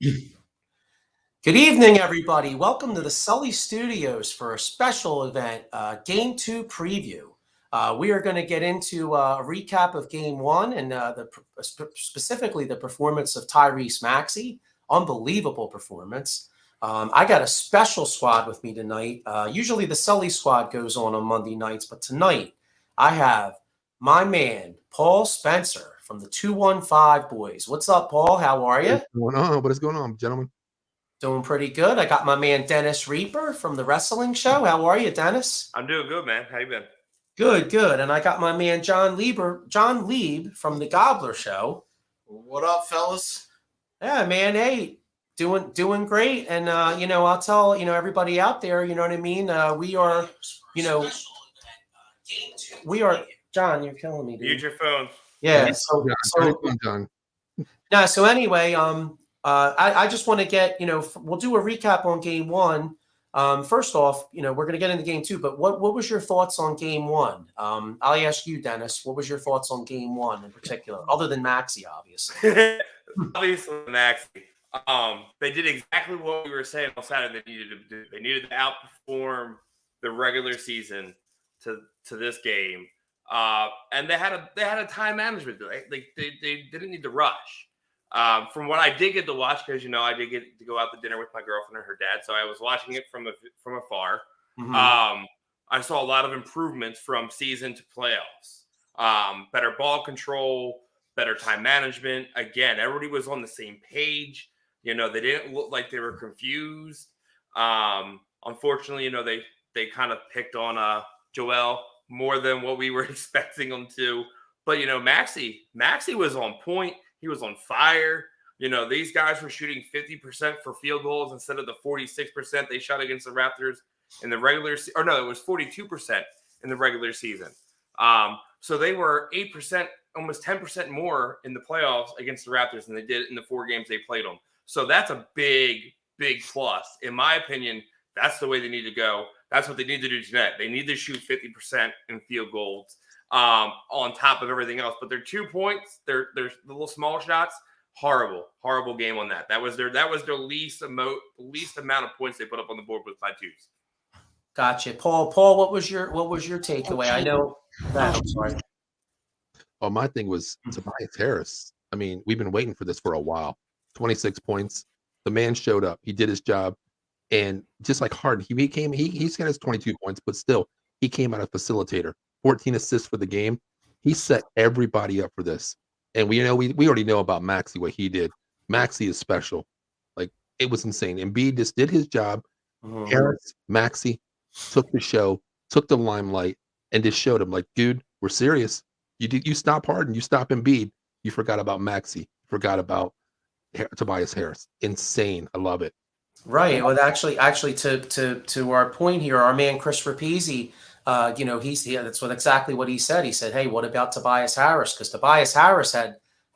Good evening, everybody. Welcome to the Sully Studios for a special event, Game 2 preview. We are going to get into a recap of Game 1 and specifically the performance of Tyrese Maxey. Unbelievable performance. I got a special squad with me tonight. Usually the Sully squad goes on Monday nights, but tonight I have my man, Paul Spencer from the 215 Boys. What's up, Paul? How are you? What is going on, gentlemen? Doing pretty good. I got my man Dennis Reaper from the Wrestling Show. How are you, Dennis? I'm doing good, man. How you been? Good, good. And I got my man John Lieb from the Gobbler Show. What up, fellas? Yeah, man. Hey, doing great. And I'll tell everybody out there. You know what I mean? We are John. You're killing me, dude. Use your phone. Yeah. So anyway, I just want to get, we'll do a recap on Game 1. First off, we're going to get into Game 2, but what was your thoughts on Game 1? I'll ask you, Dennis, what was your thoughts on Game 1 in particular, other than Maxey, obviously? Obviously, Maxey. They did exactly what we were saying on Saturday they needed to do. They needed to outperform the regular season to this game. And they had a time management. They didn't need to rush. From what I did get to watch, because I did get to go out to dinner with my girlfriend and her dad, so I was watching it from afar. Mm-hmm. I saw a lot of improvements from season to playoffs. Better ball control, better time management. Again, everybody was on the same page. They didn't look like they were confused. Unfortunately, they kind of picked on Joel more than what we were expecting them to. But Maxey was on point. He was on fire. These guys were shooting 50% for field goals instead of the 46% they shot against the Raptors in the regular season. Or no, it was 42% in the regular season. So they were 8%, almost 10% more in the playoffs against the Raptors than they did in the 4 games they played them. So that's a big, big plus. In my opinion, that's the way they need to go. That's what they need to do tonight. They need to shoot 50% in field goals. On top of everything else, but their 2 points, their little small shots, horrible game on that. That was their least amount of points they put up on the board with 5 twos. Gotcha, Paul. What was your takeaway? I know that. I'm sorry. Oh, my thing was Tobias Harris. I mean, we've been waiting for this for a while. 26 points. The man showed up. He did his job, and just like Harden, he's got his 22 points, but still, he came out a facilitator. 14 assists for the game. He set everybody up for this. And we already know about Maxey, what he did. Maxey is special. Like, it was insane. Embiid just did his job. Mm-hmm. Harris, Maxey took the show, took the limelight, and just showed him, like, dude, we're serious. You stop Harden, you stop Embiid. You forgot about Maxey. You forgot about Tobias Harris. Insane. I love it. Right. Well, actually, to our point here, our man Chris Rapizzi, that's exactly what he said. He said, "Hey, what about Tobias Harris?" Because Tobias Harris had,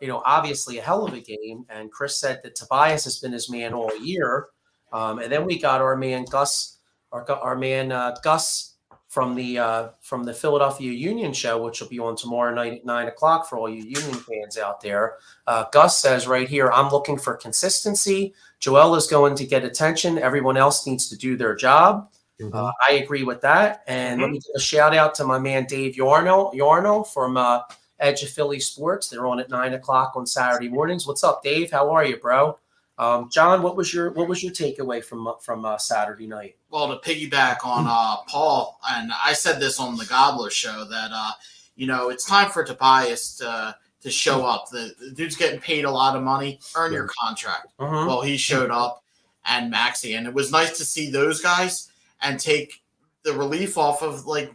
obviously a hell of a game, and Chris said that Tobias has been his man all year. And then we got our man Gus, Gus from the Philadelphia Union Show, which will be on tomorrow night at 9:00 for all you Union fans out there. Gus says right here, "I'm looking for consistency. Joel is going to get attention. Everyone else needs to do their job." Mm-hmm. I agree with that. And let me give a shout out to my man Dave Yarno from Edge of Philly Sports. They're on at 9:00 on Saturday mornings. What's up, Dave? How are you, bro? John, what was your takeaway from Saturday night? Well, to piggyback on Paul, and I said this on the Gobbler Show that it's time for Tobias to show up. The dude's getting paid a lot of money. Earn your contract. Uh-huh. Well, he showed up, and Maxey, and it was nice to see those guys and take the relief off of like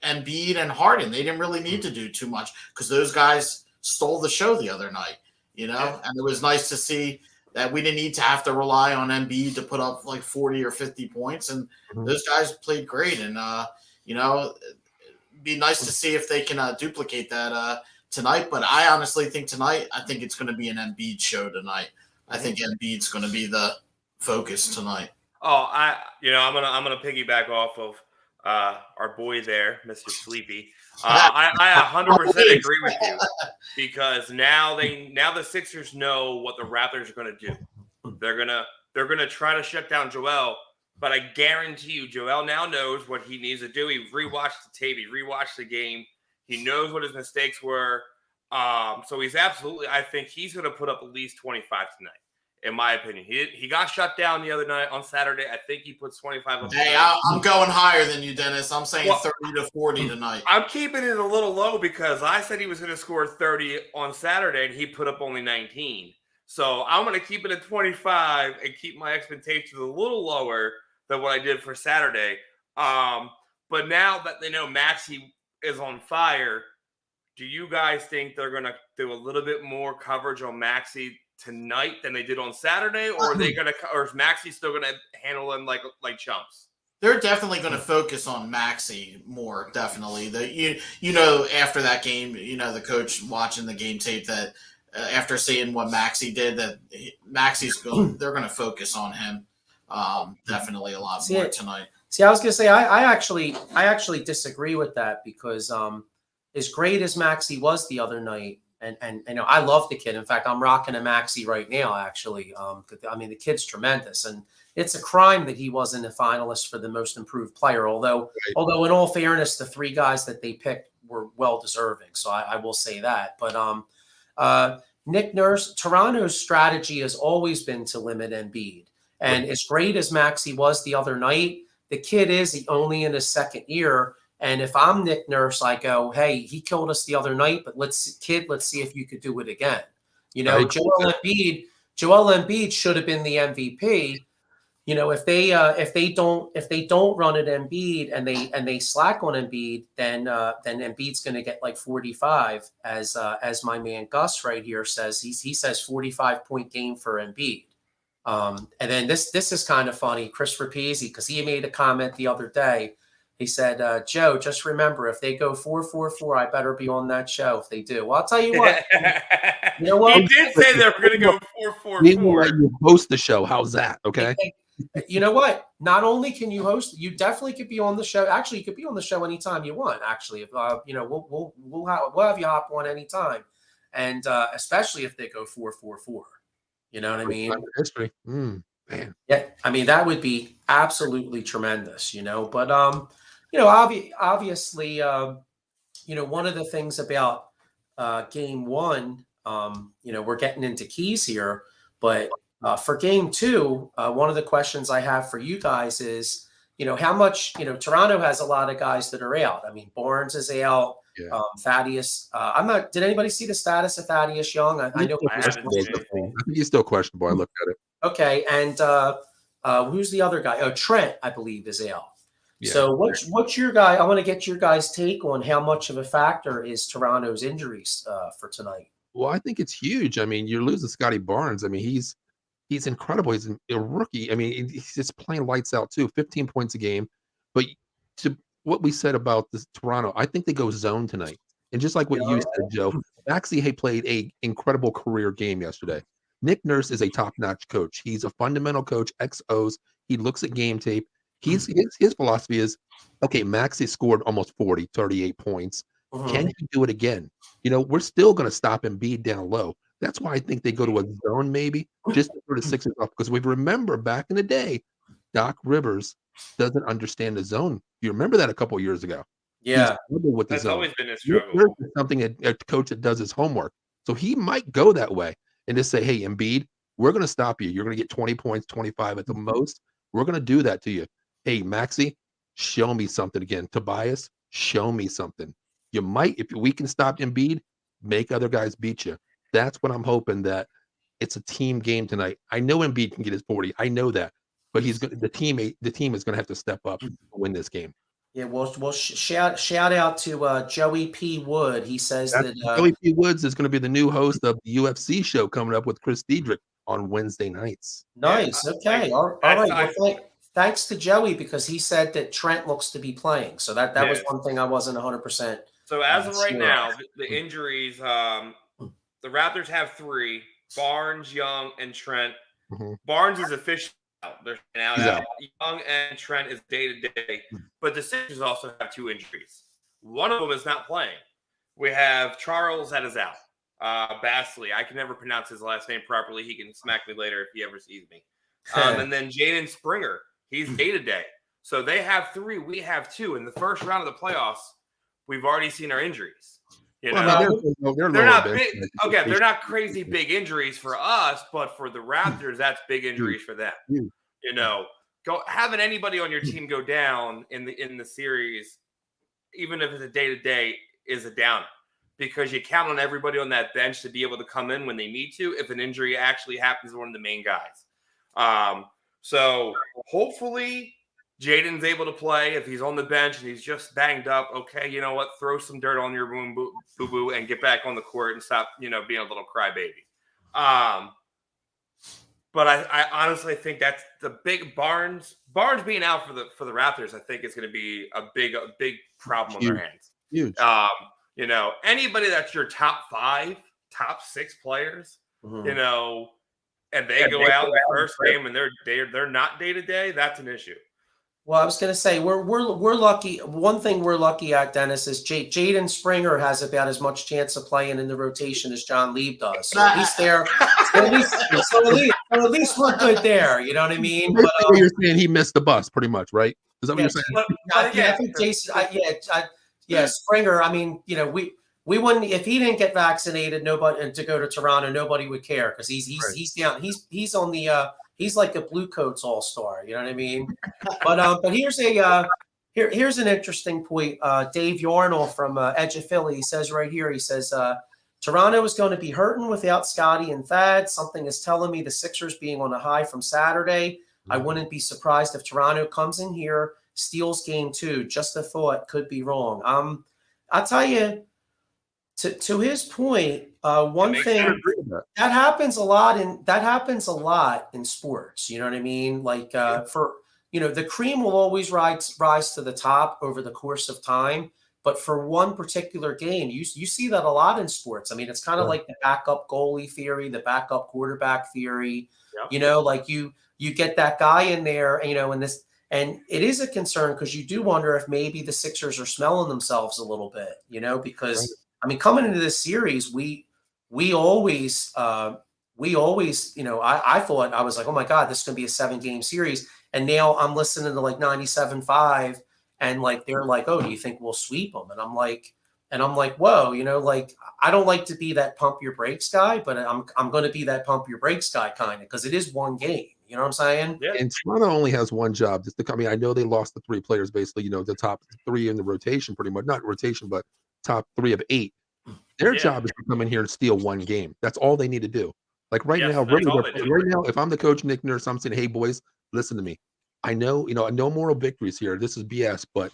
Embiid and Harden. They didn't really need to do too much because those guys stole the show the other night, Yeah. And it was nice to see that we didn't need to have to rely on Embiid to put up like 40 or 50 points. And those guys played great. And, it'd be nice to see if they can duplicate that tonight. But I honestly think tonight, I think it's going to be an Embiid show tonight. I think Embiid's going to be the focus tonight. Oh, I'm gonna piggyback off of our boy there, Mr. Sleepy. I 100% agree with you because now the Sixers know what the Raptors are going to do. They're gonna try to shut down Joel, but I guarantee you, Joel now knows what he needs to do. He rewatched the tape, he rewatched the game, he knows what his mistakes were. So he's absolutely. I think he's gonna put up at least 25 tonight. In my opinion, he got shut down the other night on Saturday. I think he puts 25 up. Hey, I'm going higher than you, Dennis. I'm saying 30 to 40 tonight. I'm keeping it a little low because I said he was going to score 30 on Saturday, and he put up only 19. So I'm going to keep it at 25 and keep my expectations a little lower than what I did for Saturday. But now that they know Maxey is on fire, do you guys think they're going to do a little bit more coverage on Maxey tonight than they did on Saturday, or are they going to, or is Maxey still going to handle them like chumps? They're definitely going to focus on Maxey more. Definitely, you know, after that game, you know, the coach watching the game tape that after seeing what Maxey did, that they're going to focus on him definitely a lot more tonight. See, I was going to say I actually disagree with that because as great as Maxey was the other night. And you know, I love the kid. In fact, I'm rocking a Maxey right now, actually. I mean, the kid's tremendous. And it's a crime that he wasn't a finalist for the most improved player. Although in all fairness, the three guys that they picked were well deserving. So I will say that. But Nick Nurse, Toronto's strategy has always been to limit Embiid. And as great as Maxey was the other night, the kid is only in his second year. And if I'm Nick Nurse, I go, hey, he killed us the other night, but let's see if you could do it again. You know, Joel Embiid should have been the MVP. You know, if they don't run at Embiid and they slack on Embiid, then Embiid's going to get like 45, as my man Gus right here says. He says 45-point game for Embiid. And then this is kind of funny, Chris Rapizzi, because he made a comment the other day. He said, Joe, just remember, if they go 4-4-4, I better be on that show if they do. Well, I'll tell you what. You know what? He did say they were going to go 4-4-4. We will let you host the show. How's that? Okay. You know what? Not only can you host, you definitely could be on the show. Actually, you could be on the show anytime you want. Actually, if you know, we'll have you hop on anytime, and especially if they go 4-4-4. You know what I mean? History. Man. Yeah, I mean that would be absolutely tremendous. You know, but you know, obviously, you know, one of the things about game one, you know, we're getting into keys here, but for game two, one of the questions I have for you guys is, you know, how much, you know, Toronto has a lot of guys that are out. I mean, Barnes is out. Yeah. Thaddeus. Did anybody see the status of Thaddeus Young? I know. I think he's still questionable. I looked at it. Okay. And who's the other guy? Oh, Trent, I believe, is out. Yeah. So what's your guy? I want to get your guys' take on how much of a factor is Toronto's injuries for tonight. Well, I think it's huge. I mean, you're losing Scotty Barnes. I mean, he's incredible. He's a rookie. I mean, he's just playing lights out too. 15 points a game. But to what we said about this Toronto, I think they go zone tonight. And just like what you said, Joe, Maxey played an incredible career game yesterday. Nick Nurse is a top-notch coach. He's a fundamental coach, XOs. He looks at game tape. His philosophy is, okay, Maxey scored almost 40, 38 points. Can he do it again? You know, we're still going to stop Embiid down low. That's why I think they go to a zone maybe, just to throw the Sixers off. Because we remember back in the day, Doc Rivers doesn't understand the zone. You remember that a couple of years ago? Yeah. With the That's zone. always been a struggle. Something a coach that does his homework. So he might go that way and just say, hey, Embiid, we're going to stop you. You're going to get 20 points, 25 at the most. We're going to do that to you. Hey, Maxey, show me something again. Tobias, show me something. You might, if we can stop Embiid, make other guys beat you. That's what I'm hoping, that it's a team game tonight. I know Embiid can get his 40. I know that. But the team is going to have to step up to win this game. Yeah, well, shout out to Joey P. Wood. He says that Joey P. Woods is going to be the new host of the UFC show coming up with Chris Diedrich on Wednesday nights. Nice. Okay. All right. Well, thanks to Joey, because he said that Trent looks to be playing. So that was one thing I wasn't 100%. So as of right now, the injuries, the Raptors have 3: Barnes, Young, and Trent. Barnes is officially out. They're out. Young and Trent is day-to-day. But the Sixers also have 2 injuries. One of them is not playing. We have Charles that is out. Basley. I can never pronounce his last name properly. He can smack me later if he ever sees me. And then Jaden Springer. He's day-to-day. So they have 3. We have 2. In the first round of the playoffs, we've already seen our injuries. You know, they're not big. Okay, they're not crazy big injuries for us, but for the Raptors, that's big injuries for them. You know, having anybody on your team go down in the series, even if it's a day-to-day, is a downer because you count on everybody on that bench to be able to come in when they need to if an injury actually happens to one of the main guys. So hopefully Jaden's able to play. If he's on the bench and he's just banged up, okay, you know what? Throw some dirt on your boo-boo and get back on the court and stop, being a little crybaby. But I honestly think that's the big Barnes being out for the Raptors. I think is going to be a big problem on their hands. Huge. Anybody that's your top 5, top 6 players, and they go out in the first game and they're not day to day, that's an issue. Well, I was going to say we're lucky. One thing we're lucky at, Dennis, is Jaden Springer has about as much chance of playing in the rotation as John Lieb does. So at least there, at least we're good there. You know what I mean? But, you're saying he missed the bus, pretty much, right? Is that what you're saying? I think Jason. Springer. I mean, we wouldn't if he didn't get vaccinated. Nobody to go to Toronto. Nobody would care because he's down. He's on the. He's like a Blue Coats all-star, you know what I mean? But here's here's an interesting point. Dave Yarnell from Edge of Philly says right here, he says, Toronto is going to be hurting without Scotty and Thad. Something is telling me the Sixers being on a high from Saturday. I wouldn't be surprised if Toronto comes in here, steals game 2. Just a thought, could be wrong. I'll tell you, to his point, one thing that happens a lot in sports. You know what I mean? Like the cream will always rise to the top over the course of time. But for one particular game, you see that a lot in sports. I mean, it's kind of like the backup goalie theory, the backup quarterback theory. Yep. Like you get that guy in there, and it is a concern because you do wonder if maybe the Sixers are smelling themselves a little bit, because. Right. I mean, coming into this series, we always, I thought, I was like, oh my God, this is going to be a 7-game series. And now I'm listening to like 97.5 and like, they're like, oh, do you think we'll sweep them? And I'm like, whoa, I don't like to be that pump your brakes guy, but I'm going to be that pump your brakes guy kind of, because it is one game. You know what I'm saying? Yeah. And Toronto only has one job. I know they lost the 3 players, basically, the top 3 in the rotation, pretty much, not rotation, but top 3 of 8. Their job is to come in here and steal 1 game. That's all they need to do. Like right now, if I'm the coach, Nick Nurse, I'm saying, hey boys, listen to me. I know, no moral victories here. This is BS, but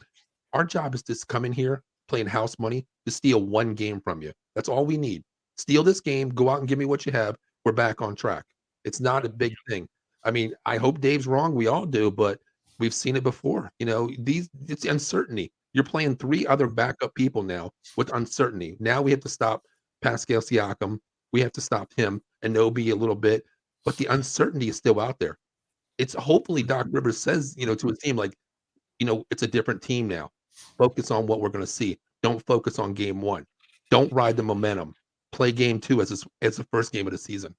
our job is to come in here playing house money to steal 1 game from you. That's all we need. Steal this game, go out and give me what you have. We're back on track. It's not a big thing. I mean, I hope Dave's wrong. We all do, but we've seen it before. It's uncertainty. You're playing 3 other backup people now with uncertainty. Now we have to stop Pascal Siakam. We have to stop him and Obi a little bit, but the uncertainty is still out there. It's hopefully Doc Rivers says, to his team, like, it's a different team now. Focus on what we're going to see. Don't focus on game 1. Don't ride the momentum. Play game 2 as the first game of the season.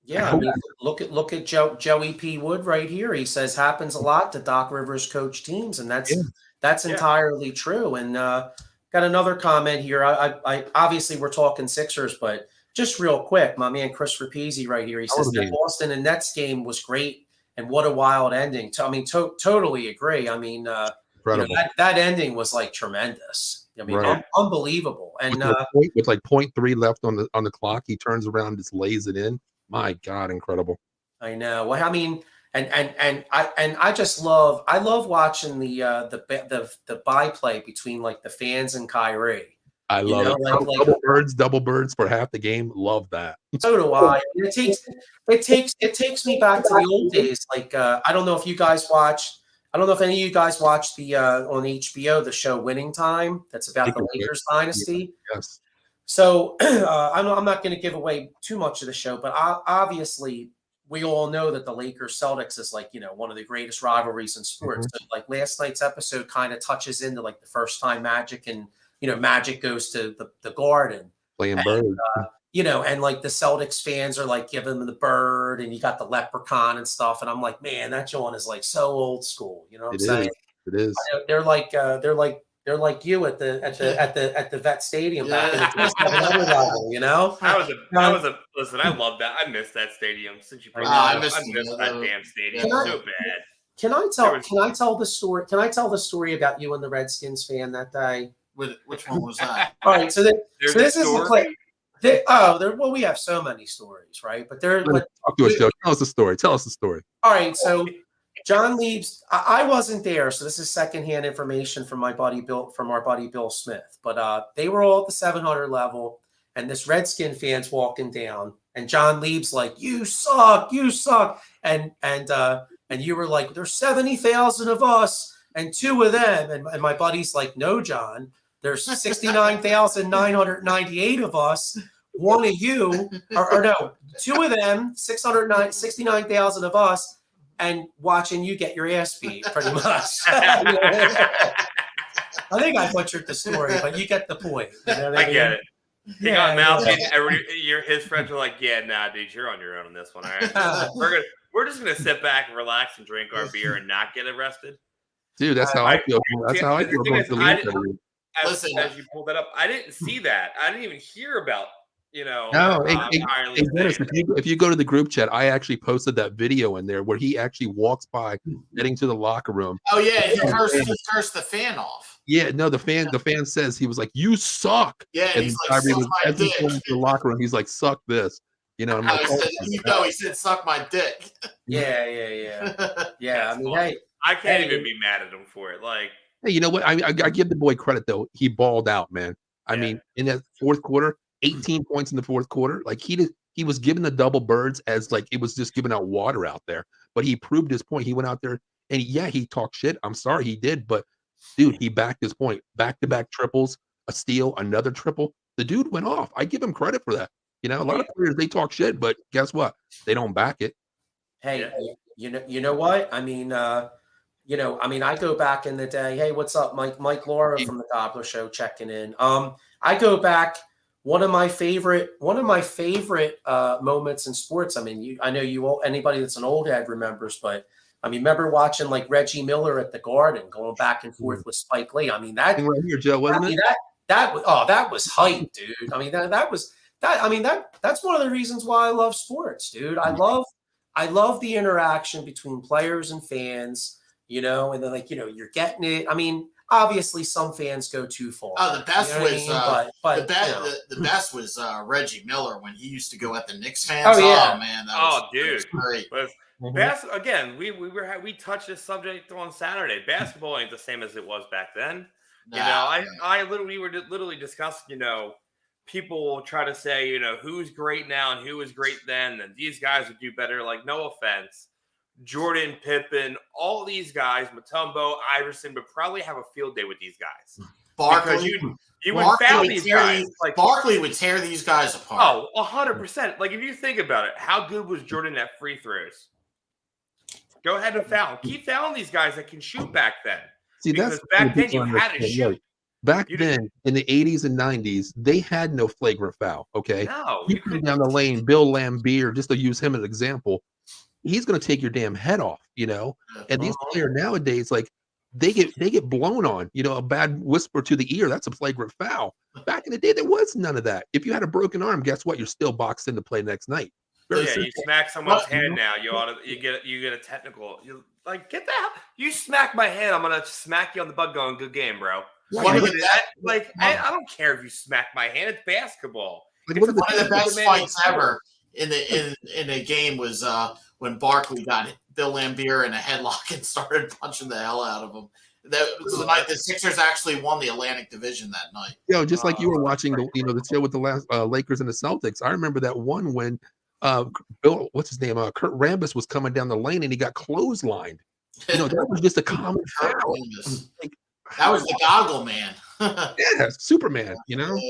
Yeah, I mean, look at Joey P. Wood right here. He says happens a lot to Doc Rivers coach teams, and that's entirely true. And got another comment here. I obviously we're talking Sixers, but just real quick, my man Chris Rapizzi right here. He says the Boston and Nets game was great, and what a wild ending. Totally agree. I mean, that ending was like tremendous. I mean, unbelievable. And with like 0.3 left on the clock, he turns around and just lays it in. My God, incredible. I know. Well, I mean, and I just love watching the byplay between like the fans and Kyrie. I love it. Double birds for half the game. Love that. So do I. It takes me back to the old days. Like I don't know if you guys watched. I don't know if any of you guys watched the on HBO the show Winning Time. That's about the Lakers dynasty. Yes. So I'm not going to give away too much of the show, but obviously we all know that the Lakers Celtics is like, one of the greatest rivalries in sports. Mm-hmm. So like last night's episode kind of touches into like the first time Magic and, Magic goes to the Garden. Playing bird. you know, and like the Celtics fans are like giving them the bird, and you got the leprechaun and stuff, and I'm like, man, that John is like so old school. You know what I'm saying? It is. They're like you at the Vet Stadium back in the Yeah. 700 level, you know? Listen, I love that. I miss that stadium since you brought I that up. miss I miss it. that damn stadium Can I- so bad. Can I tell the story? Can I tell the story about you and the Redskins fan that day? Which one was that? All right, so There's this a is the story? play. Well, we have so many stories, right? But Talk to us, Joe. Tell us the story. Tell us the story. all right, so John Leaves. I wasn't there, so this is secondhand information from our buddy Bill Smith. But they were all at the 700 level, and this Redskin fan's walking down, and John Leaves like, "You suck, and you were like, there's 70,000 of us and 2 of them, and my buddy's like, no, John, there's 69,998 of us. 1 of you, or no, 2 of them, 69,000 of us, and watching you get your ass beat, pretty much. I think I butchered the story, but you get the point. You know what I mean? get it. He Yeah, got mouthy. yeah. His friends were like, "Yeah, nah, dude, you're on your own on this one. All right, we're just gonna sit back and relax and drink our beer and not get arrested." Dude, that's how I feel. That's how I the feel thing going is, to I leave didn't- every week. Listen. As you pulled that up, I didn't see that. I didn't even hear about No, Ireland's hey, Dennis, thing. if you go to the group chat, I actually posted that video in there where he actually walks by, getting to the locker room. Oh yeah, he cursed the fan off. Yeah, no, the fan says he was like, "You suck." Yeah, and And he's like, Kyrie "Suck was my as he's dick." going to the locker room, he's like, "Suck this," you know. I'm like, He oh said, my God. he said, "Suck my dick." Yeah. That's I mean, funny. hey, I can't Hey. even be mad at him for it. Like, Hey, you know what? I give the boy credit though. He balled out, man. I Yeah. mean, in that fourth quarter, 18 points in the fourth quarter. Like he was giving the double birds as like it was just giving out water out there. But he proved his point. He went out there and yeah, he talked shit. I'm sorry he did, but dude, he backed his point. Back-to-back triples, a steal, another triple. The dude went off. I give him credit for that. You know, a lot of players they talk shit, but guess what? They don't back it. hey, you know what? I mean, I go back in the day. Hey, what's up, Mike Laura from the Gobbler Show checking in. I go back. One of my favorite moments in sports. I mean, I know you all. Anybody that's an old head remembers, but I mean, remember watching like Reggie Miller at the Garden, going back and forth with Spike Lee. I mean, that Thing right here, Joe, wasn't it? that was hype, dude. I mean, that's one of the reasons why I love sports, dude. I love the interaction between players and fans, you know, and then like, you know, you're getting it. I mean, obviously some fans go too far. Oh, the best you know what I was mean? But the best was Reggie Miller when he used to go at the Knicks fans. Oh, yeah. Oh man, oh, that was dude. great. Again, we touched this subject on Saturday. Basketball ain't the same as it was back then. You know, we were literally discussing, you know, people try to say, you know, who's great now and who was great then, and these guys would do better. Like, no offense, Jordan, Pippen, all these guys, Mutombo, Iverson would probably have a field day with these guys. Because you would foul these guys. Like, Barkley would tear these guys apart. Oh, 100%. Like, if you think about it, how good was Jordan at free throws? Go ahead and foul. Keep fouling these guys that can shoot back then. See, Because that's back then people you had to understand. shoot. Back You then, in the 80s and 90s, they had no flagrant foul. Okay, No, you come down the lane, Bill Lambier, just to use him as an example, he's going to take your damn head off. You know, and these players nowadays, like they get blown on. You know, a bad whisper to the ear, that's a flagrant foul. Back in the day, there was none of that. If you had a broken arm, guess what? You're still boxed in to play next night. Very Yeah, you simple. smack someone's hand now. You get a technical. You like get the hell. You smack my hand, I'm gonna smack you on the butt. Going, good game, bro. One of the I don't care if you smack my hand. It's basketball. Like, what are One of the best man fights was- ever in a game was when Barkley got Bill Lambier in a headlock and started punching the hell out of him. That was the night the Sixers actually won the Atlantic Division that night. Just like you were watching the show with the last Lakers and the Celtics. I remember that one when Bill, what's his name? Kurt Rambis was coming down the lane and he got clotheslined. You know, that was just a common Kurt foul. Rambis. Like, That was the goggle man. yeah, Superman. You know,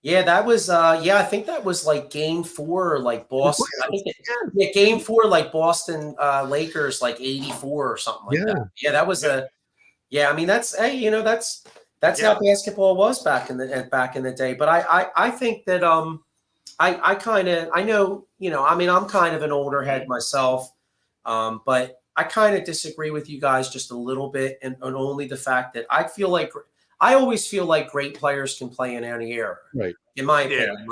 yeah, that was I think that was like game 4, like Boston. I think game 4, like Boston Lakers, like 84 or something like that. Yeah, that was I mean, that's that's how basketball was back in the day. But I think that I know, I mean, I'm kind of an older head myself, but I kind of disagree with you guys just a little bit, and only the fact that I always feel like great players can play in any era, Right. in my opinion.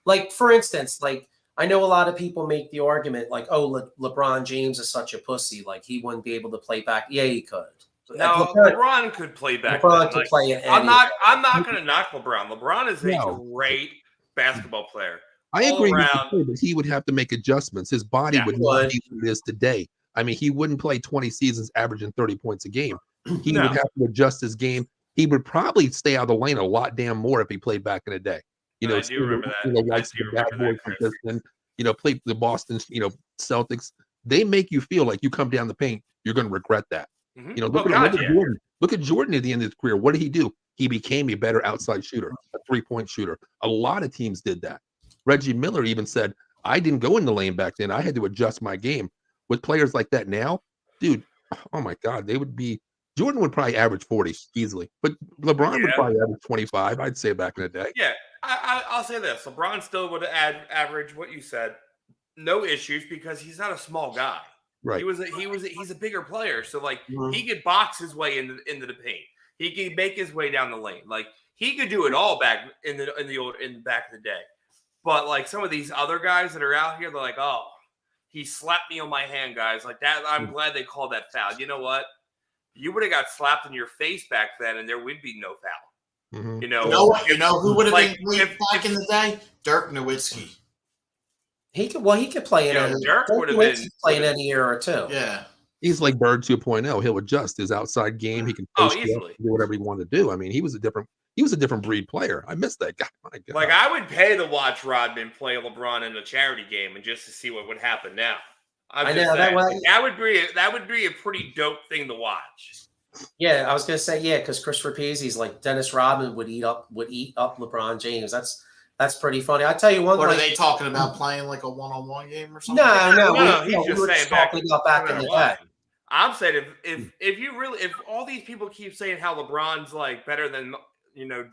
Like for instance, like I know a lot of people make the argument like, oh, LeBron James is such a pussy, like he wouldn't be able to play back. Yeah, he could. No, LeBron could play back LeBron then. could Like, play it. I'm not going to knock LeBron. LeBron is a great basketball player. I agree with around. you, but he would have to make adjustments. His body would not be what it is today. I mean, he wouldn't play 20 seasons averaging 30 points a game. He would have to adjust his game. He would probably stay out of the lane a lot damn more if he played back in the day. I do remember that. Play the Boston, Celtics. They make you feel like you come down the paint, you're going to regret that. Mm-hmm. Look at Jordan at the end of his career. What did he do? He became a better outside shooter, a three-point shooter. A lot of teams did that. Reggie Miller even said, I didn't go in the lane back then. I had to adjust my game. With players like that now, dude, oh my God, Jordan would probably average 40 easily, but LeBron would probably average 25, I'd say, back in the day. Yeah, I'll say this. LeBron still would average what you said. No issues because he's not a small guy. Right. He's a bigger player. So like he could box his way into the paint. He could make his way down the lane. Like he could do it all back in back in the day. But like some of these other guys that are out here, they're like, oh, he slapped me on my hand, guys. Like that. I'm glad they called that foul. You know what? You would have got slapped in your face back then, and there would be no foul. Mm-hmm. You know who would have been great back in the day? Dirk Nowitzki. He could play in any. Dirk would have been play in any era too. Yeah. He's like Bird 2.0. He'll adjust his outside game. He can easily do whatever he wanted to do. I mean, he was a different breed player. I miss that guy. My God. Like I would pay to watch Rodman play LeBron in a charity game and just to see what would happen now. I know that would be a pretty dope thing to watch. Yeah, I was gonna say because Chris Rapizzi's like Dennis Rodman would eat up LeBron James. That's pretty funny. I tell you one. What are they talking about? Playing like a one-on-one game or something? No. He's just saying talking about back in the day. I'm saying if all these people keep saying how LeBron's like better than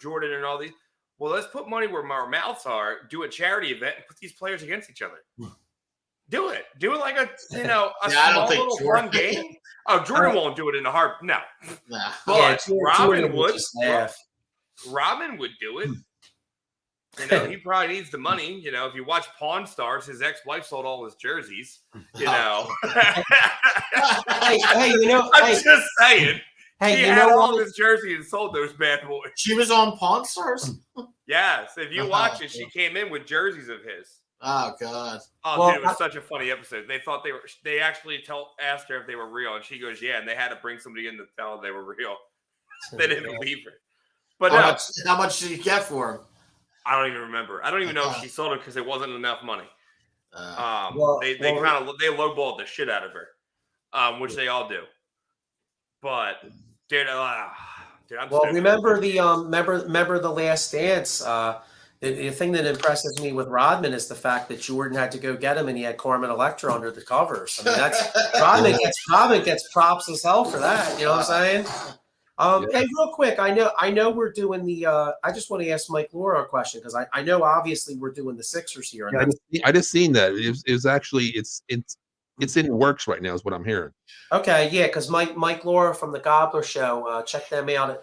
Jordan and all these, well, let's put money where our mouths are. Do a charity event and put these players against each other. Do it like a small little fun game. Oh, Jordan won't do it in a heart. No, but Robin would. Robin would do it. He probably needs the money. If you watch Pawn Stars, his ex-wife sold all his jerseys. Hey, I'm just saying. Hey, he had all his jerseys and sold those bad boys. She was on Pawn Stars? Yes. If you watch it, she came in with jerseys of his. Oh God! Oh, dude, it was such a funny episode. They thought they actually asked her if they were real, and she goes, "Yeah," and they had to bring somebody in to tell them they were real. They didn't believe her. But how much did you get for them? I don't even remember. I don't even know if she sold it because it wasn't enough money. They lowballed the shit out of her, which they all do. But dude, I'm remember the Last Dance. The thing that impresses me with Rodman is the fact that Jordan had to go get him, and he had Carmen Electra under the covers. I mean, that's Rodman gets props as hell for that. You know what I'm saying? Hey, real quick, I know we're doing the. I just want to ask Mike Laura a question because I know obviously we're doing the Sixers here. Yeah, I just seen that. It was actually it's in works right now, is what I'm hearing. Okay, yeah, because Mike Laura from the Gobbler Show, check them out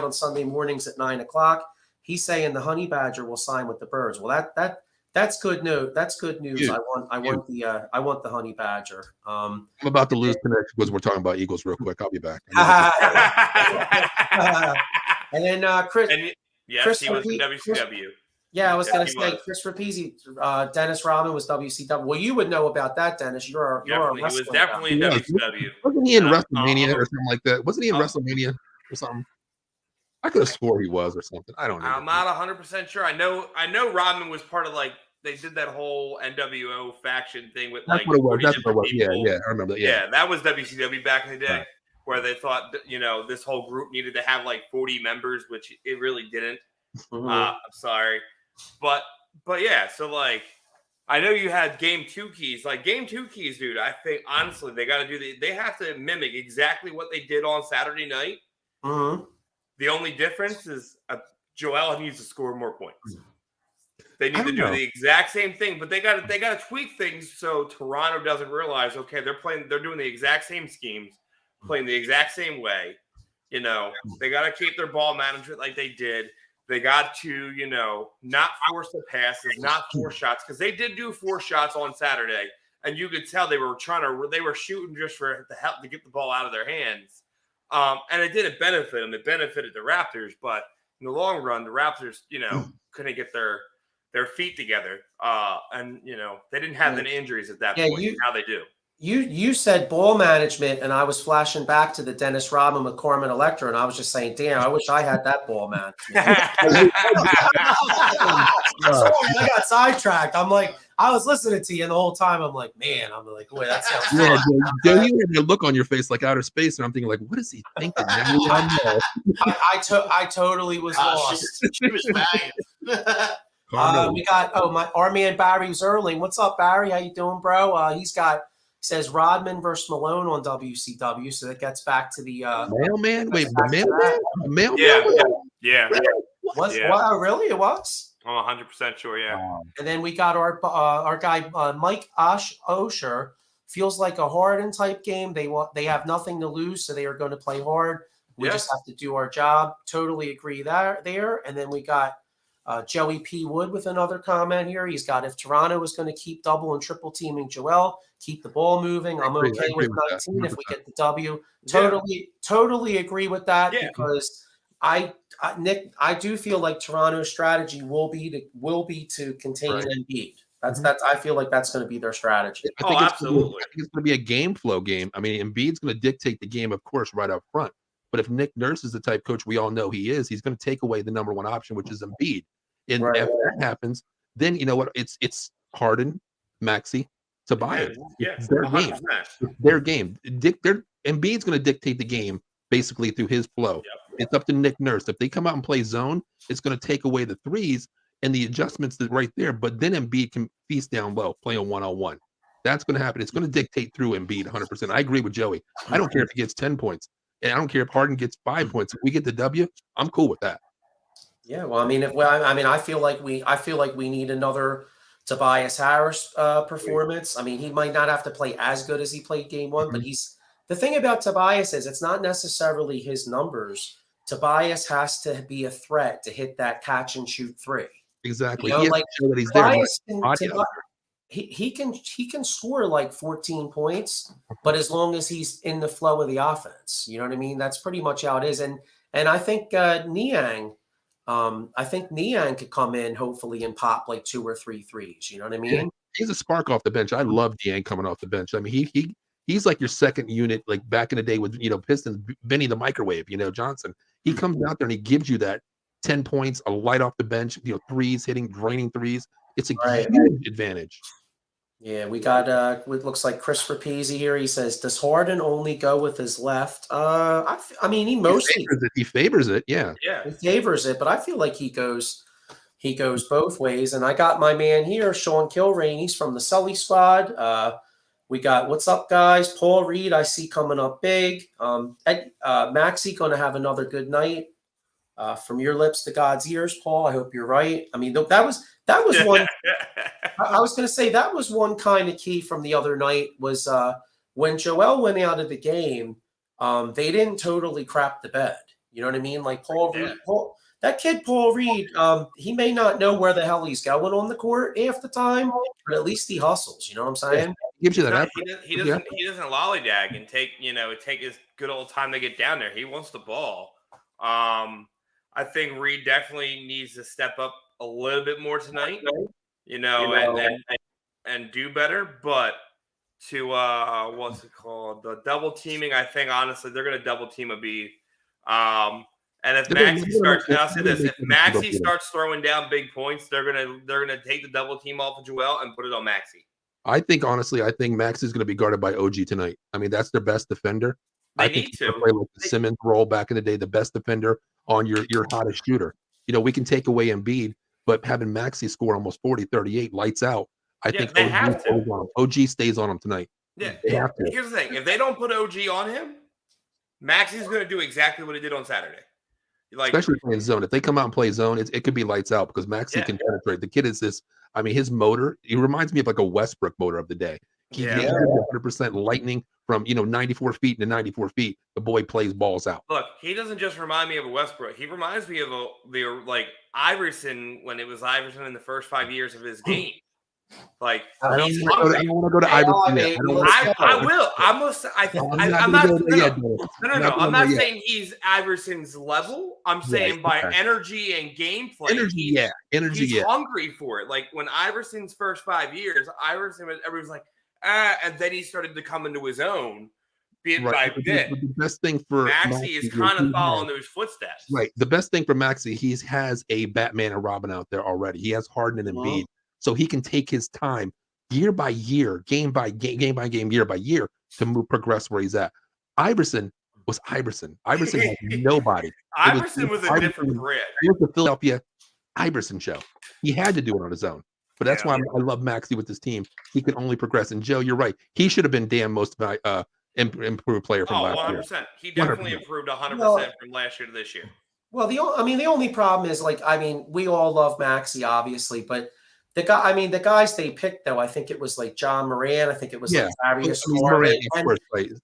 on Sunday mornings at 9:00. He's saying the Honey Badger will sign with the Birds. Well, that's good news. That's good news. Dude, I want the Honey Badger. I'm about to lose connection because we're talking about Eagles real quick. I'll be back. And then Chris. Yes, he was in WCW. Yeah, I was going to say Chris Rapizzi, Dennis Rodman was WCW. Well, you would know about that, Dennis. You're a wrestling. He was definitely in WCW. Wasn't he in WrestleMania or something like that? Wasn't he in WrestleMania or something? I could have swore he was or something. I don't know. I'm not 100% sure. I know Rodman was part of they did that whole NWO faction thing with That's what it was. That's what it was. Yeah, I remember that. Yeah, that was WCW back in the day, where they thought this whole group needed to have 40 members, which it really didn't. Mm-hmm. I'm sorry, but yeah. So I know you had Game 2 keys. Game 2 keys, dude. I think honestly they got to do they have to mimic exactly what they did on Saturday night. Mm-hmm. The only difference is Joel needs to score more points. They I need to don't do know. the exact same thing, but they got to tweak things so Toronto doesn't realize, okay, they're doing the exact same schemes, playing the exact same way. You know, they got to keep their ball management like they did. They got to, not force the passes, not force shots, because they did do 4 shots on Saturday, and you could tell they were shooting just for the help to get the ball out of their hands. And it didn't benefit them. It benefited the Raptors, but in the long run, the Raptors, couldn't get their feet together. And they didn't have any injuries at that point. Now they do. You said ball management, and I was flashing back to the Dennis Rodman McCormick Electra, and I was just saying, damn, I wish I had that ball management. I got sidetracked. I'm like, I was listening to you, and the whole time I'm like, man, I'm like, wait, that sounds Yeah, fun. Joe, you had a look on your face like outer space, and I'm thinking, like, what is he thinking? I totally was lost. She was banging. We got our man Barry Zerling. What's up, Barry? How you doing, bro? Says Rodman versus Malone on WCW, so that gets back to the mailman. Wait, the mailman? Yeah. Wow, really? It was. I'm 100% sure. Yeah. And then we got our guy Mike Osher. Feels like a Harden type game. They have nothing to lose, so they are going to play hard. We just have to do our job. Totally agree there. And then we got Joey P. Wood with another comment here. He's got, if Toronto is going to keep double and triple teaming Joel, keep the ball moving. I'm okay with 19 if we get the W. Totally agree with that because Nick, I do feel like Toronto's strategy will be to contain Embiid. That's I feel like that's going to be their strategy. I think absolutely. I think it's going to be a game flow game. I mean, Embiid's going to dictate the game, of course, right up front. But if Nick Nurse is the type coach we all know he is, he's going to take away the number one option, which is Embiid. And if that happens, then you know what? It's Harden, Maxey, Tobias. It's their 100%. Game. It's their game. Embiid's going to dictate the game basically through his flow. Yep. It's up to Nick Nurse. If they come out and play zone, it's going to take away the threes and the adjustments that right there. But then Embiid can feast down low, play a one-on-one. That's going to happen. It's going to dictate through Embiid 100%. I agree with Joey. I don't care if he gets 10 points. And I don't care if Harden gets 5 points. If we get the W, I'm cool with that. Yeah, well, I feel like we need another Tobias Harris performance. I mean, he might not have to play as good as he played game one, but the thing about Tobias is it's not necessarily his numbers. Tobias has to be a threat to hit that catch and shoot three. Exactly. You know, like show that he's Tobias there. he can score like 14 points, but as long as he's in the flow of the offense, you know what I mean? That's pretty much how it is. And I think Niang. I think Niang could come in hopefully and pop like 2 or 3 threes. You know what I mean? Yeah, he's a spark off the bench. I love Niang coming off the bench. I mean, he's like your second unit, like back in the day with Pistons, Benny the Microwave, Johnson. He comes out there and he gives you that 10 points, a light off the bench, threes hitting, draining threes. It's a huge advantage. Yeah, we got it looks like Chris Rapizzi here. He says, does Harden only go with his left? I mean, he favors it. Yeah. He favors it, but I feel like he goes both ways. And I got my man here, Sean Kilrain. He's from the Sully squad. We got, what's up, guys? Paul Reed, I see coming up big. Maxey going to have another good night. From your lips to God's ears, Paul. I hope you're right. I mean, that was one. I was going to say that was one kind of key from the other night was when Joel went out of the game, they didn't totally crap the bed. You know what I mean? Like Reed, that kid Paul Reed, he may not know where the hell he's going on the court half the time, but at least he hustles. You know what I'm saying? He gives you that. He doesn't lollygag and take his good old time to get down there. He wants the ball. I think Reed definitely needs to step up a little bit more tonight, and do better. But to what's it called? The double teaming, I think honestly they're going to double team Embiid. And if Maxey starts, and I'll say this: if Maxey starts throwing down big points, they're gonna take the double team off of Joel and put it on Maxey. I think Maxey is going to be guarded by OG tonight. I mean, that's their best defender. I think to play like the Simmons role back in the day, the best defender on your hottest shooter. We can take away Embiid, but having Maxey score almost 40, 38, lights out. I think OG stays on him tonight. Yeah, here's the thing: if they don't put OG on him, Maxey's going to do exactly what he did on Saturday. Like, especially playing zone. If they come out and play zone, it could be lights out because Maxey Yeah. can penetrate. The kid is this. I mean, his motor. He reminds me of like a Westbrook motor of the day. He Yeah. 100% lightning from 94 feet to 94 feet. The boy plays balls out. look, he doesn't just remind me of a Westbrook. He reminds me of like Iverson when it was Iverson in the first 5 years of his game. Like, I don't he's want hungry. to go to Hey, Iverson yet. baby, I don't let's wanna- I will. I must. I'm not. I'm not saying he's Iverson's level. I'm saying by okay. energy and gameplay. Energy, He's yeah. hungry for it. Like when Iverson's first 5 years, everyone's like, and then he started to come into his own bit by bit. But the best thing for Maxey is kind of following those footsteps. Right. The best thing for Maxey, he has a Batman and Robin out there already. He has Harden and Embiid, so he can take his time, year by year, game by game, year by year, to progress where he's at. Iverson was Iverson. Iverson had nobody. Iverson was a different breed. It was the Philadelphia Iverson show. He had to do it on his own. But that's why I love Maxey with this team. He can only progress. And Joe, you're right. He should have been damn most improved player from last year. 100%. He definitely 100%. improved 100% from last year to this year. Well, the only problem is we all love Maxey, obviously, but the guys they picked though, I think it was like John Moran, I think it was like Darius Garland,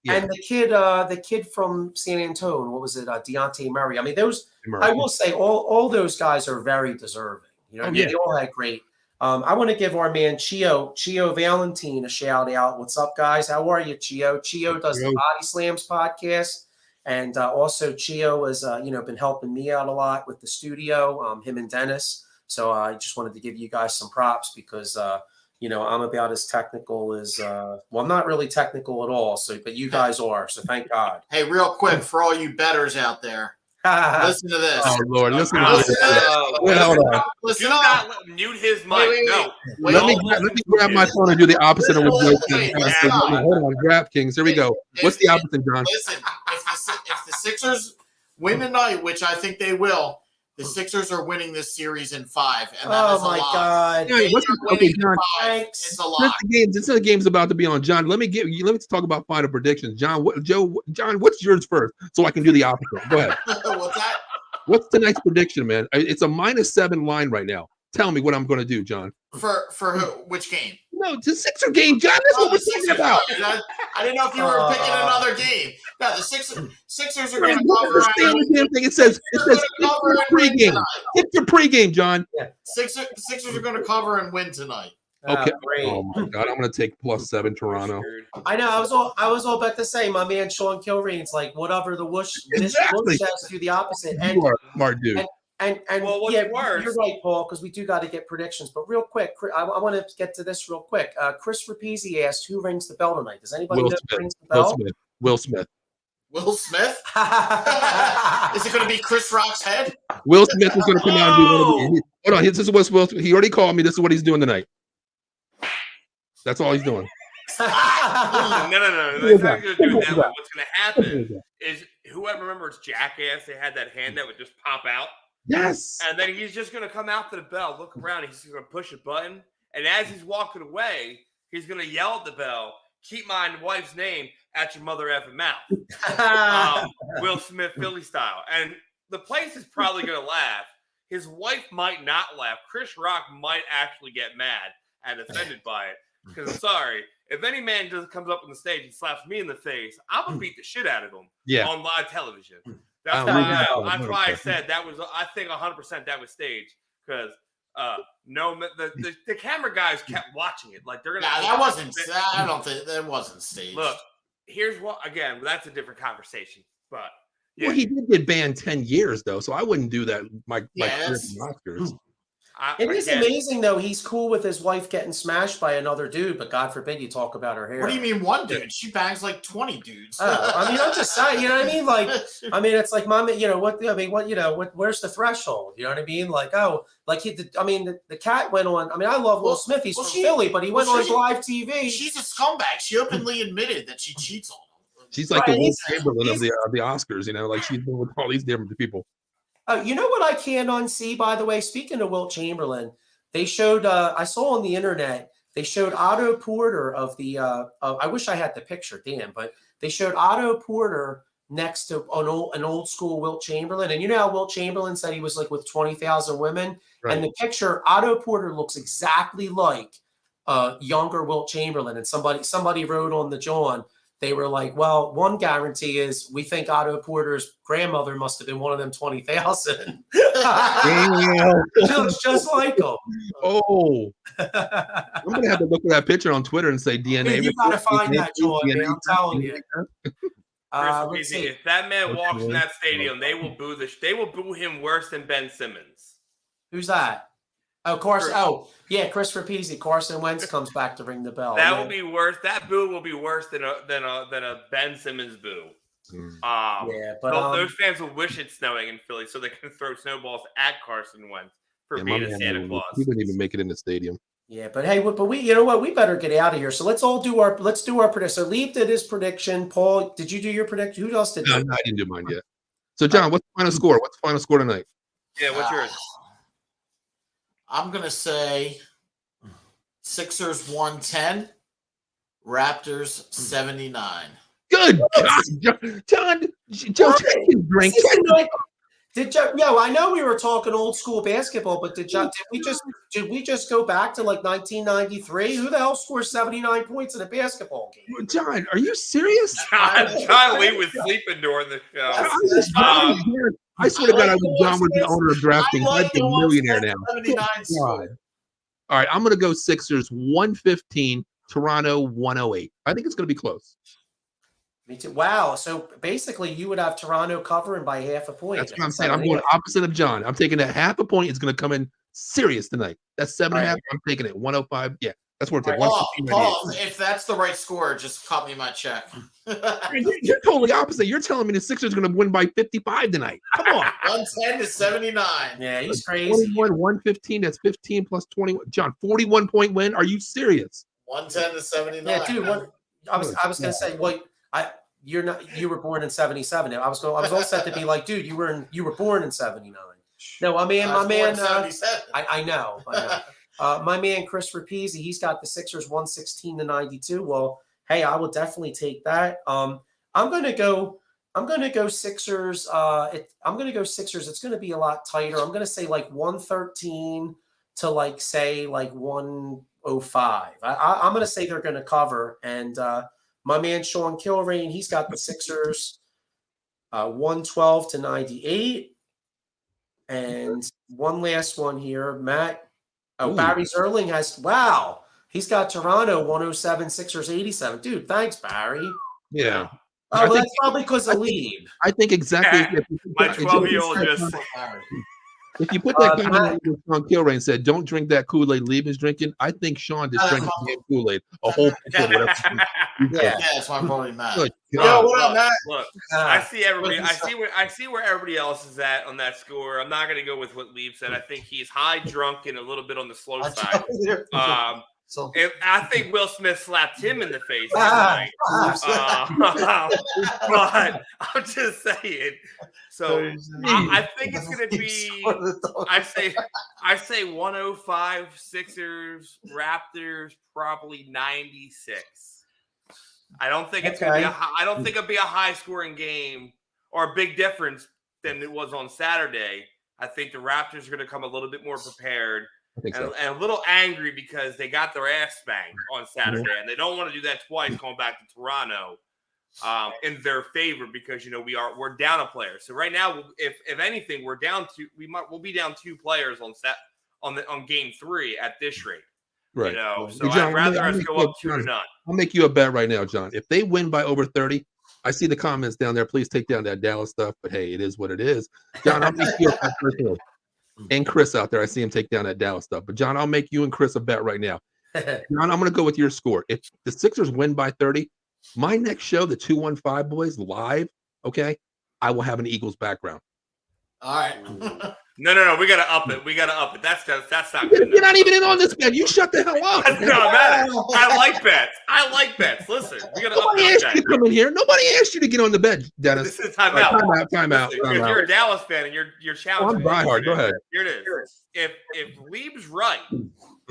and the kid from San Antonio, what was it, Deontay Murray? I mean, I will say all those guys are very deserving. You know, they all had great. I want to give our man Chio Valentine a shout out. What's up, guys? How are you, Chio? Chio does the Body Slams podcast. And also Chio has, been helping me out a lot with the studio, him and Dennis. So I just wanted to give you guys some props because, I'm about as technical as, I'm not really technical at all. So, but you guys are. So thank God. Hey, real quick for all you bettors out there, listen to this. Oh Lord, listen to Listen this. to this. Hold on. Listen Do up. not mute his mic. Wait. No. Let me grab my phone and do the opposite of what Joe Wait, said. Hold on, DraftKings. Here we go. What's the opposite, John? Listen, if the Sixers win tonight, which I think they will, the Sixers are winning this series in 5, and that is a my lot. God. Yeah, They what's are the- okay, winning in John. 5. Thanks. It's a lot. Since the game's about to be on, John, let me talk about final predictions. John, what's yours first, so I can do the opposite. Go ahead. What's that? What's tonight's prediction, man? It's a -7 line right now. Tell me what I'm going to do, John. For who? Which game? No, it's a Sixer game, John. That's what the we're talking Sixers. about. I didn't know if you were picking another game. No, the Sixers are going to What cover. is the damn thing? It says pregame. It's your pregame, John. Sixers are going to cover and win tonight. Okay. Great. Oh my God, I'm going to take +7 Toronto. I know. I was all about to say, my man Sean Kilrain's like, whatever the whoosh Exactly. says, do the opposite. And You are a smart dude. and Well, what's worse- you're right, Paul, because we do got to get predictions. But real quick, I want to get to this real quick. Chris Rapizzi asked, "Who rings the bell tonight?" Does anybody know who rings the bell? Will Smith. Will Smith? Is it going to be Chris Rock's head? Will Smith is going to come out and do one of these. Hold on. This is what Will Smith. He already called me. This is what he's doing tonight. That's all he's doing. No. Who They're is not that? going to do Who is that. that? What's going to happen is whoever remembers Jackass, they had that hand that would just pop out. Yes. And then he's just going to come out to the bell, look around, he's going to push a button. And as he's walking away, he's going to yell at the bell, "Keep my wife's name at your mother effing mouth." Will Smith, Philly style. And the place is probably going to laugh. His wife might not laugh. Chris Rock might actually get mad and offended by it. Because I'm sorry, if any man just comes up on the stage and slaps me in the face, I'm going to beat the shit out of him on live television. That's why I said that was, I think 100% that was staged. Because the camera guys kept watching it. Like they're going to. Nah, that wasn't. I don't think that wasn't staged. Look, here's what, again, that's a different conversation. But yeah. Well, he did get banned 10 years though, so I wouldn't do that. My Oscars. It is amazing though. He's cool with his wife getting smashed by another dude, but God forbid you talk about her hair. What do you mean one dude? She bangs like 20 dudes. I'm just saying. You know what I mean? Like, it's like, mom. Where's the threshold? You know what I mean? Like, the cat went on. I love Will Smith. He's from Philly, but he went on live TV. She's a scumbag. She openly admitted that she cheats on him. She's like the Will Chamberlain of the Oscars. Like she's been with all these different people. You know what I can't unsee, by the way? Speaking of Wilt Chamberlain, they showed, I saw on the internet, they showed Otto Porter of the, I wish I had the picture, damn, but they showed Otto Porter next to an old school Wilt Chamberlain. And you know how Wilt Chamberlain said he was like with 20,000 women? Right. And the picture, Otto Porter looks exactly like younger Wilt Chamberlain. And somebody wrote on the John, they were like, well, one guarantee is we think Otto Porter's grandmother must have been one of them 20,000. She looks just like him. Oh, I'm going to have to look at that picture on Twitter and say DNA. Dude, you got to find that, John, man. I'm telling you. Let's see. If that man walks in that stadium, they will boo him worse than Ben Simmons. Who's that? Oh, Carson. Oh, yeah, Chris Rapizzi. Carson Wentz comes back to ring the bell. That will be worse. That boo will be worse than a Ben Simmons boo. Yeah, but those fans will wish it's snowing in Philly so they can throw snowballs at Carson Wentz for being a Santa Claus. He wouldn't even make it in the stadium. Yeah, but hey, you know what? We better get out of here. So let's do our prediction. So Lee did his prediction. Paul, did you do your prediction? Who else did? No, I didn't do mine yet. So John, what's the final score? What's the final score tonight? Yeah, what's yours? I'm gonna say Sixers 110, Raptors 79. Good God, John, take his drink. I know we were talking old school basketball, but did we just go back to like 1993? Who the hell scores 79 points in a basketball game? John, are you serious? John Lee was sleeping during the show. I swear to God, I wish John was the owner of DraftKings. I'd be a millionaire now. 79 God. All right, I'm going to go Sixers 115, Toronto 108. I think it's going to be close. Me too. Wow. So basically, you would have Toronto covering by half a point. That's what I'm saying. I'm going opposite of John. I'm taking that half a point. It's going to come in serious tonight. That's 7.5. I'm taking it 105. Yeah, that's where it's at. Paul, if that's the right score, just cut me my check. You're totally opposite. You're telling me the Sixers are going to win by 55 tonight. Come on. 110 to 79. Yeah, he's crazy. 21, 115. That's 15 plus 21. John, 41-point win. Are you serious? 110 to 79. Yeah, dude. I was going to say, you were born in 77. I was all set to be like, dude, you were born in 79. No, my man, I know. My man Chris Rapizzi, he's got the Sixers 116 to 92. Well, hey, I will definitely take that. I'm gonna go Sixers. I'm gonna go Sixers. It's gonna be a lot tighter. I'm gonna say like 113 to like 105. I'm gonna say they're gonna cover. And my man Sean Kilrain, he's got the Sixers 112 to 98. And one last one here, Matt. Oh, Barry Zerling he's got Toronto 107, Sixers 87. Dude, thanks, Barry. Yeah. Oh, that's probably because of Lieb. I think exactly. My 12-year-old just. If you put that comment on Sean Kilrain and said, "Don't drink that Kool-Aid Lieb is drinking," I think Sean just drank Kool-Aid, a whole. Yeah, that's why I'm probably mad. Yo, what up, Matt? Look, I see everybody. I see where everybody else is at on that score. I'm not going to go with what Lieb said. I think he's high, drunk, and a little bit on the slow side. I think Will Smith slapped him in the face tonight. But I'm just saying. So I think it's going to be. I say 105 Sixers, Raptors probably 96. I don't think it's going to be I don't think it'll be a high scoring game or a big difference than it was on Saturday. I think the Raptors are going to come a little bit more prepared and a little angry because they got their ass spanked on Saturday, and they don't want to do that twice going back to Toronto in their favor because we're down a player. So right now, if anything, we're down we'll be down 2 players on game 3 at this rate. Right. So John, I'd rather us go up 2-0. I'll make you a bet right now, John. If they win by over 30, I see the comments down there. Please take down that Dallas stuff. But hey, it is what it is. John, I'll make you a bet personally. And Chris out there, I see him take down that Dallas stuff. But John, I'll make you and Chris a bet right now. John, I'm going to go with your score. If the Sixers win by 30, my next show, the 215 Boys live, okay, I will have an Eagles background. All right. No. We gotta up it. That's not good. You're not even in on this bet. You shut the hell up. No, man. I like bets. Listen, we gotta Nobody asked you to come in here. Nobody asked you to get on the bet, Dennis. This is timeout. Timeout. If you're a Dallas fan and you're challenging, I'm diehard. Go ahead. Here it is. If Lieb's right,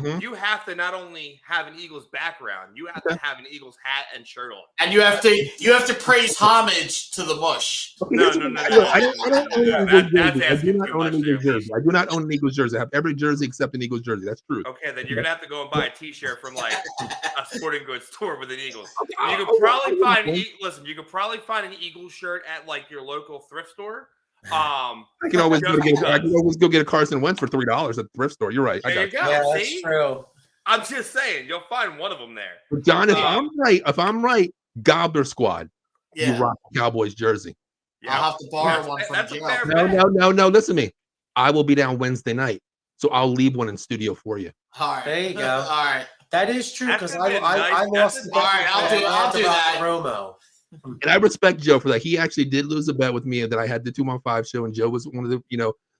Mhm. you have to not only have an Eagles background, you have to have an Eagles hat and shirt on. And you have to praise homage to the mush. No, Here's no, what no, I no, do. no, I don't no, own no, an no, Eagles that's jersey. I do asking not too own an much Eagles there, jersey. I do not own an Eagles jersey. I have every jersey except an Eagles jersey. That's true. Okay, then you're gonna have to go and buy a T-shirt from like a sporting goods store with an Eagles. You I'll could probably go find one. listen. You could probably find an Eagles shirt at like your local thrift store. I can always Just go get a Carson Wentz for $3 at the thrift store. You're right. I There got you you. go. Yeah, that's See, true. I'm just saying you'll find one of them there. But John, if Um, I'm right, Gobbler Squad, you Yeah, rock the Cowboys jersey. I'll have to borrow one from That's a Joe. fair No, bet. no. Listen to me. I will be down Wednesday night, so I'll leave one in studio for you. All right, There you go. All right, That is true That's because gonna be a I nice- lost that's the a- bet all right, I'll with do Atlanta that. Romo. And I respect Joe for that. He actually did lose a bet with me that I had the 215 show, and Joe was one of the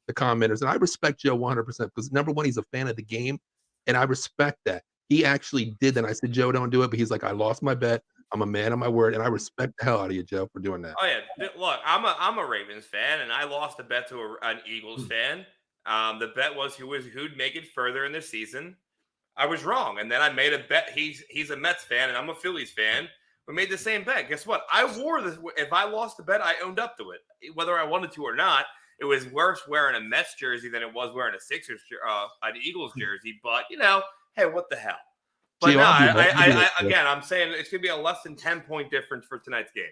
the commenters. And I respect Joe 100% because number one, he's a fan of the game, and I respect that. He actually did that. I said, Joe, don't do it, but he's like, I lost my bet. I'm a man of my word, and I respect the hell out of you, Joe, for doing that. Oh yeah, look, I'm a Ravens fan, and I lost a bet to an Eagles fan. The bet was who'd make it further in the season. I was wrong, and then I made a bet. He's a Mets fan, and I'm a Phillies fan. We made the same bet. Guess what? I wore this. If I lost the bet, I owned up to it, whether I wanted to or not. It was worse wearing a Mets jersey than it was wearing a Sixers, an Eagles jersey. But hey, what the hell? But Gio, no, I'll do that. again, I'm saying it's gonna be a less than 10-point difference for tonight's game.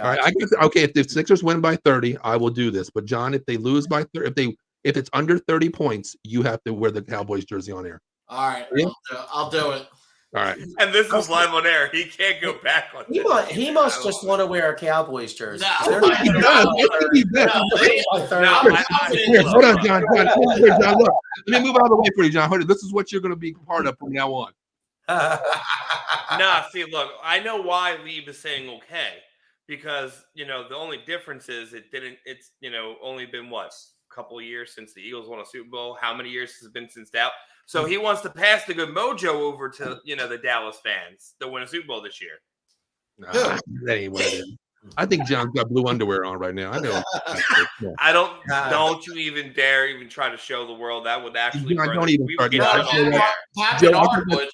All right, I guess okay. If the Sixers win by 30, I will do this. But John, if they lose by 30, if it's under 30 points, you have to wear the Cowboys jersey on air. all right. Yeah. I'll do it. All right. And this is live on air. He can't go back on. He must just want to wear a Cowboys jersey. No. They're not gonna does. win I think he does. by 30. No, Here, hold on, John. John, look. Let me move out of the way for you, John. Hold on. This is what you're going to be part of from now on. Nah, see, look, I know why Lieb is saying okay, because the only difference is it's only been what, a couple of years since the Eagles won a Super Bowl. How many years has it been since that? So he wants to pass the good mojo over to the Dallas fans to win a Super Bowl this year. Nah, that ain't what it is. I think John's got blue underwear on right now. I know. I don't you even dare even try to show the world that would actually. John, don't even we start would get now. done on air. Pat Joe, Hardwood.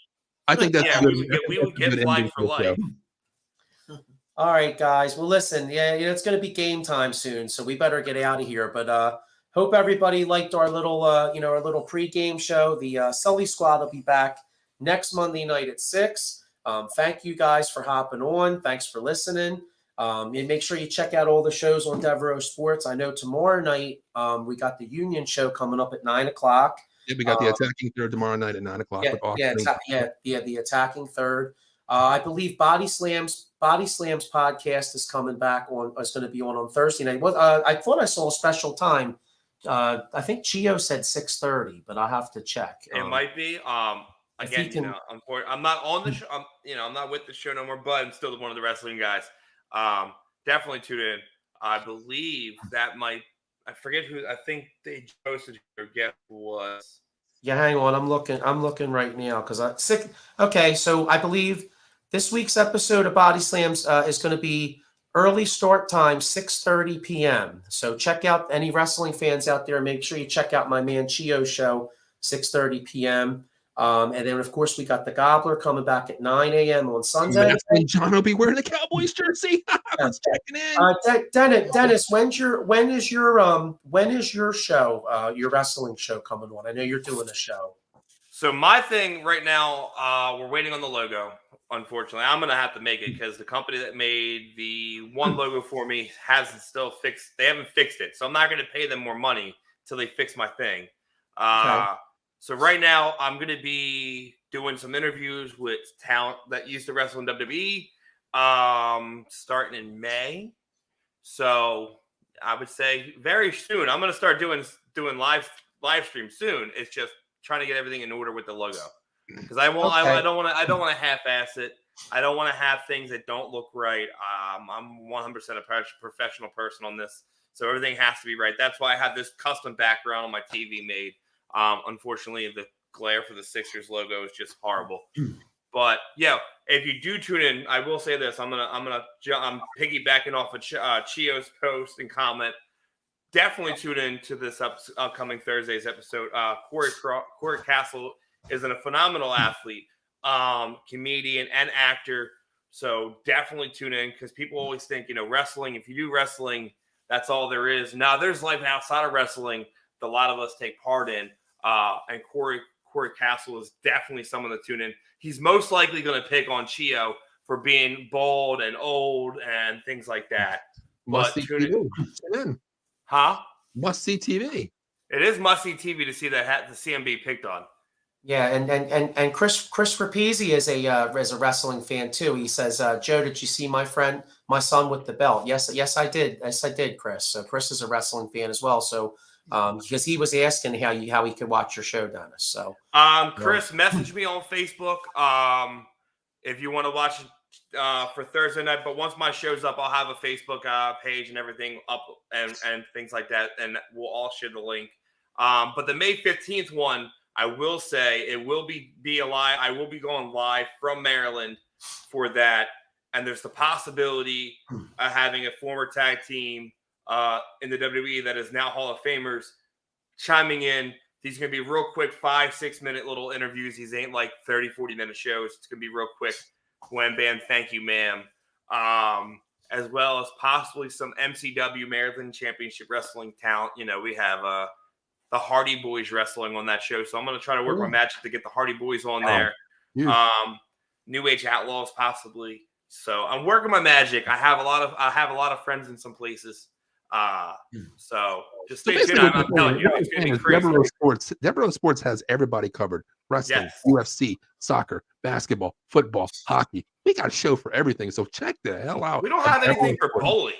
I think that's Yeah, good. we would get Good flagged ending for the show. life. All right, guys. Well, listen, it's going to be game time soon, so we better get out of here. But hope everybody liked our little, our little pregame show. The Sully Squad will be back next Monday night at 6. Thank you guys for hopping on. Thanks for listening. And make sure you check out all the shows on Devereaux Sports. I know tomorrow night we got the Union show coming up at 9:00. Yeah, we got the attacking third tomorrow night at 9:00. The attacking third. I believe Body Slams podcast is coming back on. It's going to be on Thursday night. I thought I saw a special time. I think Chio said 6:30, but I'll have to check. It might be. if he Again, can- I'm not on the show. I'm not with the show no more, but I'm still one of the wrestling guys. Definitely tune in. I believe that might. I forget who. I think they posted their guest was. Yeah, hang on. I'm looking right now because Okay, so I believe this week's episode of Body Slams is going to be early start time, 6:30 p.m. So check out any wrestling fans out there. Make sure you check out my man Chio's show, 6:30 p.m. And then, of course, we got the Gobbler coming back at 9 a.m. on Sunday. That's when John will be wearing the Cowboys jersey. I was checking in. Dennis, when is your show, your wrestling show coming on? I know you're doing a show. So my thing right now, we're waiting on the logo. Unfortunately, I'm gonna have to make it because the company that made the one logo for me hasn't still fixed. They haven't fixed it, so I'm not gonna pay them more money till they fix my thing. Okay. So right now, I'm going to be doing some interviews with talent that used to wrestle in WWE starting in May. So I would say very soon. I'm going to start doing live stream soon. It's just trying to get everything in order with the logo because I don't want to half-ass it. I don't want to have things that don't look right. I'm 100% a professional person on this, so everything has to be right. That's why I have this custom background on my TV made. Unfortunately, the glare for the Sixers logo is just horrible. But yeah, if you do tune in, I will say this: I'm piggybacking off of Chio's post and comment. Definitely tune in to this upcoming Thursday's episode. Corey Castle is a phenomenal athlete, comedian, and actor. So definitely tune in because people always think, wrestling, if you do wrestling, that's all there is. Now, there's life outside of wrestling that a lot of us take part in. And Corey Castle is definitely someone to tune in. He's most likely going to pick on Chio for being bald and old and things like that. Must see tune TV. Tune in. Huh? Must see TV. It is must-see TV to see the CMB picked on. Yeah, and Chris Rapizzi is a wrestling fan too. He says, Joe, did you see my son with the belt? Yes, I did. Yes, I did, Chris. So Chris is a wrestling fan as well. So because he was asking how he could watch your show, Dennis. So Chris, message me on Facebook if you want to watch it for Thursday night. But once my show's up, I'll have a Facebook page and everything up and things like that, and we'll all share the link. But the May 15th one, I will say it will be a live. I will be going live from Maryland for that, and there's the possibility of having a former tag team in the WWE that is now Hall of Famers chiming in. These are going to be real quick 5-6 minute little interviews. These ain't like 30-40 minute shows. It's going to be real quick. Wham bam, thank you, ma'am. As well as possibly some MCW Maryland Championship Wrestling talent. We have the Hardy Boys wrestling on that show. So I'm going to try to work my magic to get the Hardy Boys on there. New Age Outlaws possibly. So I'm working my magic. I have a lot of friends in some places. So just stay tuned. I'm telling you, it's going to be crazy. Devereaux Sports has everybody covered. Wrestling, UFC, soccer, basketball, football, hockey. We got a show for everything. So check the hell out. We don't have anything for bowling.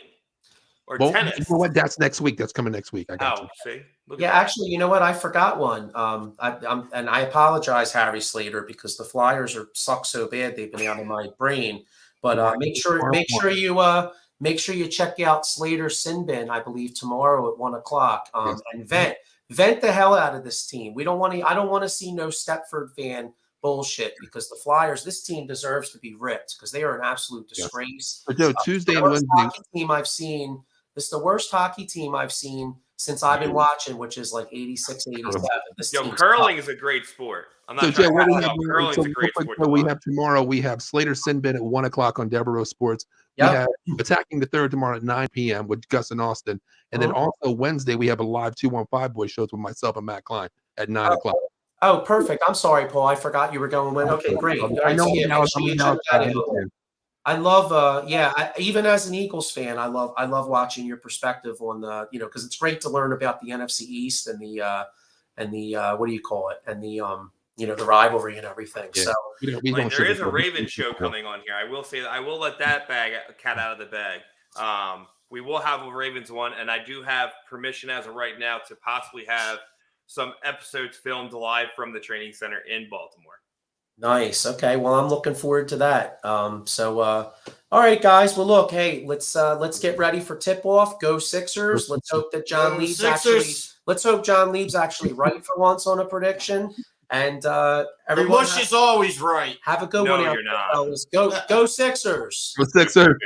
Or tennis. You know what? That's next week. That's coming next week. I got you. See? Yeah, actually, you know what? I forgot one. I apologize, Harry Slater, because the Flyers suck so bad they've been out of my brain. But make sure you check out Slater Sin Bin, I believe, tomorrow at 1:00. And vent the hell out of this team. I don't want to see no Stepford fan bullshit because the Flyers, this team deserves to be ripped because they are an absolute disgrace. But Joe, Tuesday and Wednesday. This is the worst hockey team I've seen since I've been watching, which is like 86, 87. Curling is a great sport. I'm not Joe, curling's a great sport. We have tomorrow. We have Slater Sin Bin at 1:00 on Devereaux Sports. We have Attacking the Third tomorrow at 9 p.m. with Gus and Austin. And then also Wednesday, we have a live 215 Boys shows with myself and Matt Klein at 9 o'clock. Oh, perfect. I'm sorry, Paul. I forgot you were going with. Okay, great. I know. I love, even as an Eagles fan, I love watching your perspective on the, because it's great to learn about the NFC East and the what do you call it? And the, the rivalry and everything. Yeah. So there is a Ravens show coming on here. I will say that I will let that cat out of the bag. We will have a Ravens one, and I do have permission as of right now to possibly have some episodes filmed live from the training center in Baltimore. Nice. Okay. Well, I'm looking forward to that. All right, guys. Well, look, hey, let's get ready for tip off. Go Sixers. Let's hope that John Leeds actually right for once on a prediction. And everyone, the Bush is always right. Have a good one out there, fellas. Go Sixers. Go Sixers.